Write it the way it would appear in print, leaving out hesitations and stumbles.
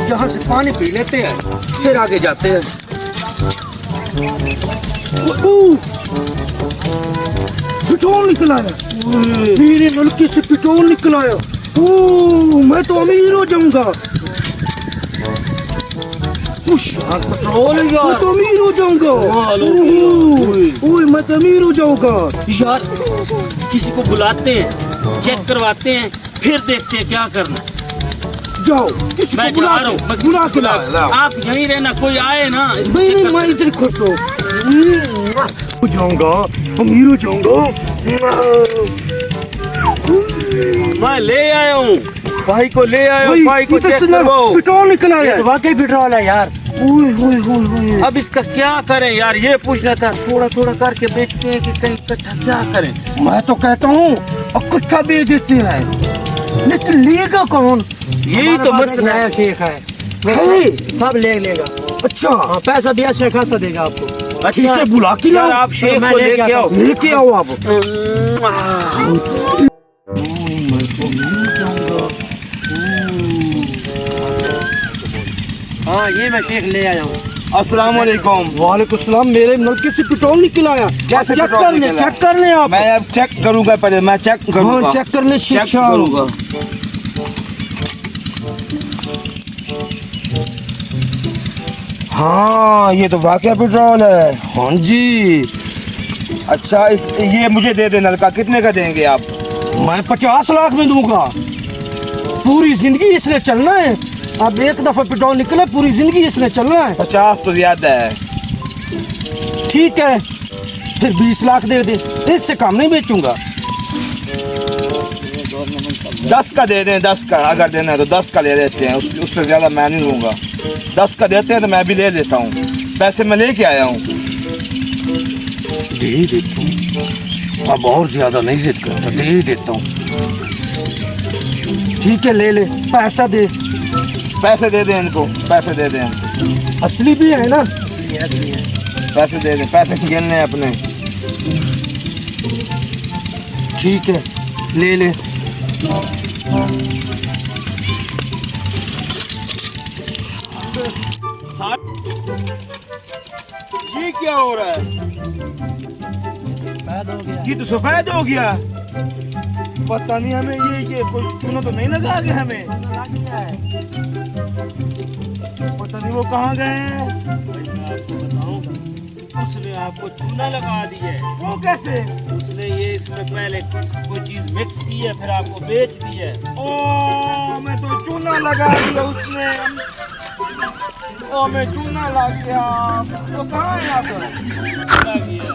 यहाँ से पानी पी लेते हैं, फिर आगे जाते हैं। पेट्रोल निकल आया, मेरे नलके से पेट्रोल निकल आया। मैं तो अमीर हो जाऊंगा। पेट्रोल यार, मैं तो अमीर हो जाऊंगा। मैं तो अमीर हो जाऊंगा यार। किसी को बुलाते हैं, चेक करवाते हैं, फिर देखते हैं क्या करना। जाओ, किसी मैं को जा रहा हूँ, बुला के लाओ। आप यहीं रहना, कोई आए ना। नहीं, मैं इधर खड़ो हो जाऊंगा, अमीर हो जाऊंगा। मैं ले आया हूँ भाई को, ले आया हूँ भाई को, चेक करवाओ। पेट्रोल निकल आया, वाकई पेट्रोल है यार। ओए। अब इसका क्या करें यार, ये पूछना था। थोड़ा थोड़ा करके बेचते हैं कि कहीं इकट्ठा, क्या करें? मैं तो कहता हूँ इकट्ठा बेच देते हैं, लेकिन लेगा कौन? यही तो मसला है। शेख है, सब ले लेगा। अच्छा, हाँ, पैसा भी अच्छा खासा देगा आपको। ठीक है, बुला के यार लाओ। आप शेख को लेके आओ। लेके आओ आप। हाँ, ये मैं शेख ले आया हूँ। अस्सलाम वालेकुम। वालेकुम सलाम। मेरे नलके से पेट्रोल निकल आया। कैसे चेक पेट्रोल कर ले, निकला? चेक कर ले आप। मैं अब चेक करूंगा, पहले मैं चेक करूंगा। हाँ, चेक कर ले, चेक शिक्षा करूंगा। हाँ, ये तो वाकई पेट्रोल है। हाँ जी। अच्छा, ये मुझे दे दे नलका। कितने का देंगे आप? मैं 50 लाख में दूंगा। पूरी जिंदगी इसने चलना है। अब एक दफा पेट्रोल निकले, पूरी जिंदगी इसने चलना है। 50 तो ज्यादा है। ठीक है, फिर 20 लाख दे दे, इससे कम नहीं बेचूंगा। 10 का दे दें, 10 का अगर देना है तो 10 का ले लेते हैं। उससे ज्यादा मैं नहीं लूंगा। 10 का देते हैं तो मैं भी ले लेता हूँ। पैसे मैं लेके आया हूँ। दे देता हूँ, अब और ज्यादा नहीं जिद करता, दे देता हूँ। ठीक है, ले ले, पैसा दे। पैसे दे दें इनको, पैसे दे दें। असली भी है ना? असली है। पैसे दे दें, पैसे गिनने हैं अपने। ठीक है, ले ले। ये क्या हो रहा है? पैदा हो गया। ये तो सफेद हो गया। पता नहीं हमें ये कोई चूना तो नहीं लगा गया हमें। पता नहीं वो कहाँ गए हैं। उसने आपको चूना लगा दिया है। वो कैसे? उसने ये इसमें पहले कोई चीज मिक्स की है, फिर आपको बेच दी है। ओ, मैं तो चूना लगा दिया उसने। ओ, मैं चूना लग गया। तो कहाँ है आप? लगा दिया।